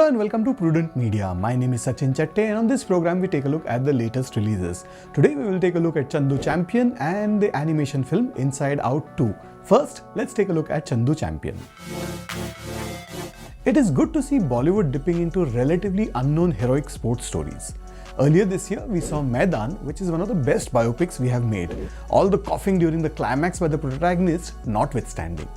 Hello and welcome to Prudent Media. My name is Sachin Chatte and on this program we take a look at the latest releases. Today we will take a look at Chandu Champion and the animation film Inside Out 2. First, let's take a look at Chandu Champion. It is good to see Bollywood dipping into relatively unknown heroic sports stories. Earlier this year, we saw Maidan, which is one of the best biopics we have made, all the coughing during the climax by the protagonist notwithstanding.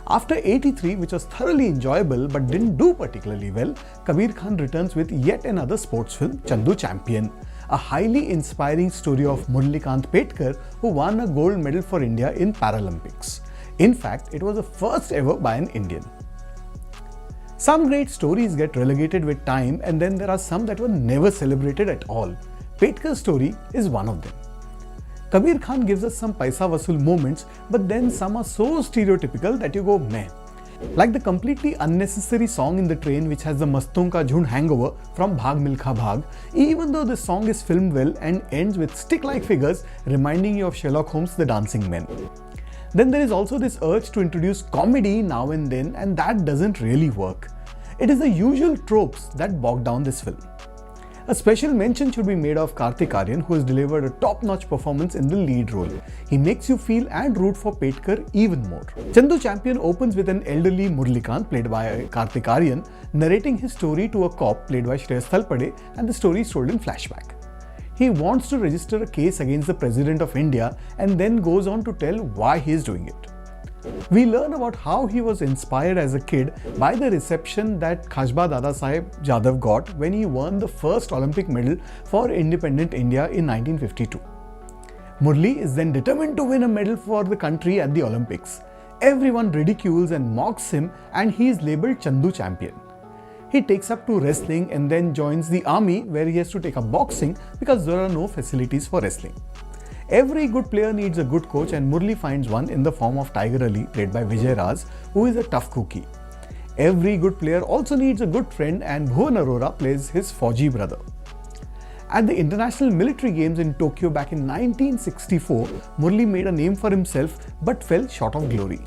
After 83, which was thoroughly enjoyable but didn't do particularly well, Kabir Khan returns with yet another sports film, Chandu Champion, a highly inspiring story of Murlikant Petkar, who won a gold medal for India in Paralympics. In fact, it was the first ever by an Indian. Some great stories get relegated with time, and then there are some that were never celebrated at all. Petkar's story is one of them. Kabir Khan gives us some paisa vasool moments, but then some are so stereotypical that you go meh. Like the completely unnecessary song in the train which has the Maston Ka Jhund hangover from Bhag Milkha Bhag, even though the song is filmed well and ends with stick-like figures reminding you of Sherlock Holmes' The Dancing Men. Then there is also this urge to introduce comedy now and then, and that doesn't really work. It is the usual tropes that bog down this film. A special mention should be made of Kartik Aaryan, who has delivered a top-notch performance in the lead role. He makes you feel and root for Petkar even more. Chandu Champion opens with an elderly Murlikant, played by Kartik Aaryan, narrating his story to a cop, played by Shreyas Thalpade, and the story is told in flashback. He wants to register a case against the President of India and then goes on to tell why he is doing it. We learn about how he was inspired as a kid by the reception that Khashba Dada Saheb Jadhav got when he won the first Olympic medal for independent India in 1952. Murli is then determined to win a medal for the country at the Olympics. Everyone ridicules and mocks him, and he is labelled Chandu Champion. He takes up to wrestling and then joins the army, where he has to take up boxing because there are no facilities for wrestling. Every good player needs a good coach, and Murli finds one in the form of Tiger Ali, played by Vijay Raj, who is a tough cookie. Every good player also needs a good friend, and Bhuvan Arora plays his Fauji brother. At the International Military Games in Tokyo back in 1964, Murli made a name for himself but fell short of glory.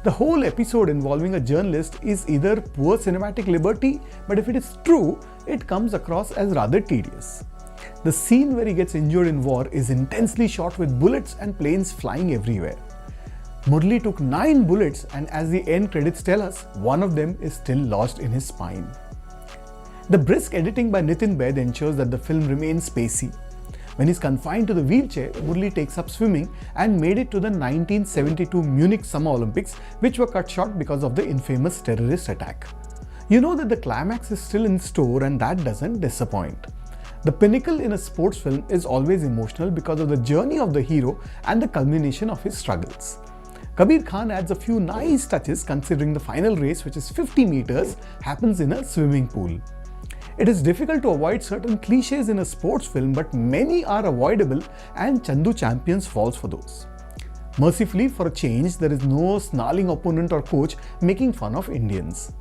The whole episode involving a journalist is either poor cinematic liberty, but if it is true, it comes across as rather tedious. The scene where he gets injured in war is intensely shot with bullets and planes flying everywhere. Murli took 9 bullets, and as the end credits tell us, one of them is still lodged in his spine. The brisk editing by Nitin Baid ensures that the film remains spacey. When he's confined to the wheelchair, Murli takes up swimming and made it to the 1972 Munich Summer Olympics, which were cut short because of the infamous terrorist attack. You know that the climax is still in store, and that doesn't disappoint. The pinnacle in a sports film is always emotional because of the journey of the hero and the culmination of his struggles. Kabir Khan adds a few nice touches considering the final race, which is 50 meters, happens in a swimming pool. It is difficult to avoid certain cliches in a sports film, but many are avoidable, and Chandu Champions falls for those. Mercifully, for a change, there is no snarling opponent or coach making fun of Indians.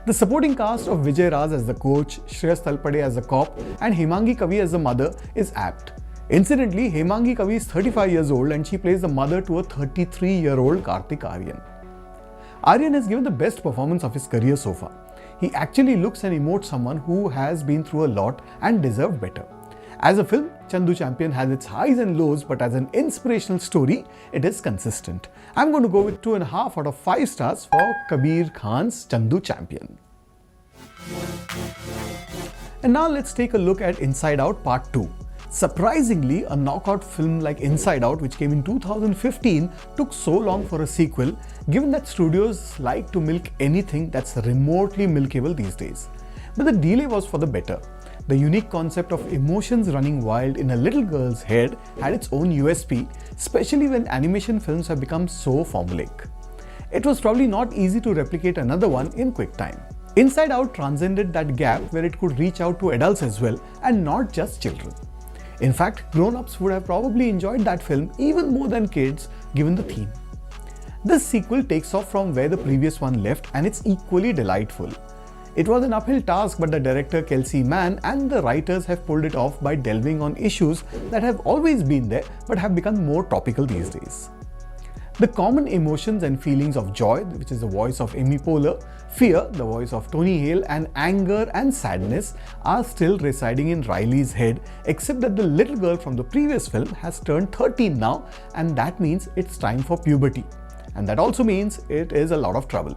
The supporting cast of Vijay Raj as the coach, Shreyas Thalpade as the cop, and Hemangi Kavi as the mother is apt. Incidentally, Hemangi Kavi is 35 years old and she plays the mother to a 33-year-old Kartik Aaryan. Aaryan has given the best performance of his career so far. He actually looks and emotes someone who has been through a lot and deserved better. As a film, Chandu Champion has its highs and lows, but as an inspirational story, it is consistent. I'm going to go with 2.5 out of 5 stars for Kabir Khan's Chandu Champion. And now let's take a look at Inside Out Part 2. Surprisingly, a knockout film like Inside Out, which came in 2015, took so long for a sequel, given that studios like to milk anything that's remotely milkable these days. But the delay was for the better. The unique concept of emotions running wild in a little girl's head had its own USP, especially when animation films have become so formulaic. It was probably not easy to replicate another one in quick time. Inside Out transcended that gap where it could reach out to adults as well, and not just children. In fact, grown-ups would have probably enjoyed that film even more than kids, given the theme. This sequel takes off from where the previous one left, and it's equally delightful. It was an uphill task, but the director Kelsey Mann and the writers have pulled it off by delving on issues that have always been there but have become more topical these days. The common emotions and feelings of joy, which is the voice of Amy Poehler, fear, the voice of Tony Hale, and anger and sadness are still residing in Riley's head, except that the little girl from the previous film has turned 13 now, and that means it's time for puberty. And that also means it is a lot of trouble.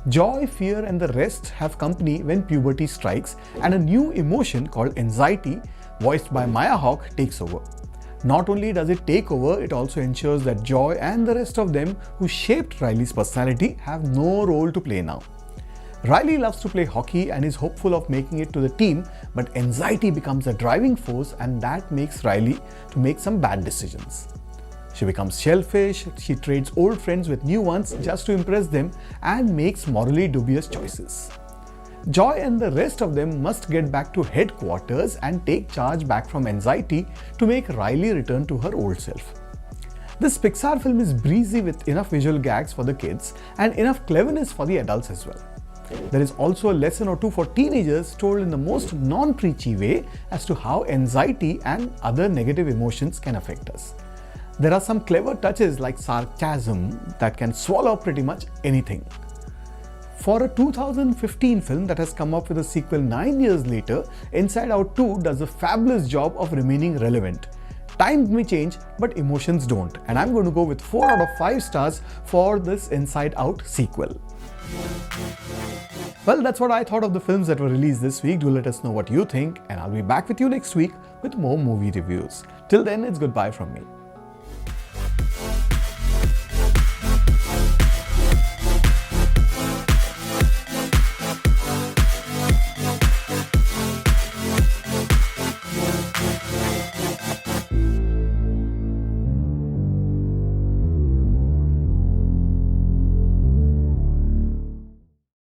Joy, fear, and the rest have company when puberty strikes, and a new emotion called anxiety, voiced by Maya Hawke, takes over. Not only does it take over, it also ensures that Joy and the rest of them who shaped Riley's personality have no role to play now. Riley loves to play hockey and is hopeful of making it to the team, but anxiety becomes a driving force, and that makes Riley to make some bad decisions. She becomes selfish, she trades old friends with new ones just to impress them, and makes morally dubious choices. Joy and the rest of them must get back to headquarters and take charge back from anxiety to make Riley return to her old self. This Pixar film is breezy with enough visual gags for the kids and enough cleverness for the adults as well. There is also a lesson or two for teenagers told in the most non-preachy way as to how anxiety and other negative emotions can affect us. There are some clever touches like sarcasm that can swallow pretty much anything. For a 2015 film that has come up with a sequel 9 years later, Inside Out 2 does a fabulous job of remaining relevant. Times may change, but emotions don't, and I'm going to go with 4 out of 5 stars for this Inside Out sequel. Well, that's what I thought of the films that were released this week. Do let us know what you think, and I'll be back with you next week with more movie reviews. Till then, it's goodbye from me.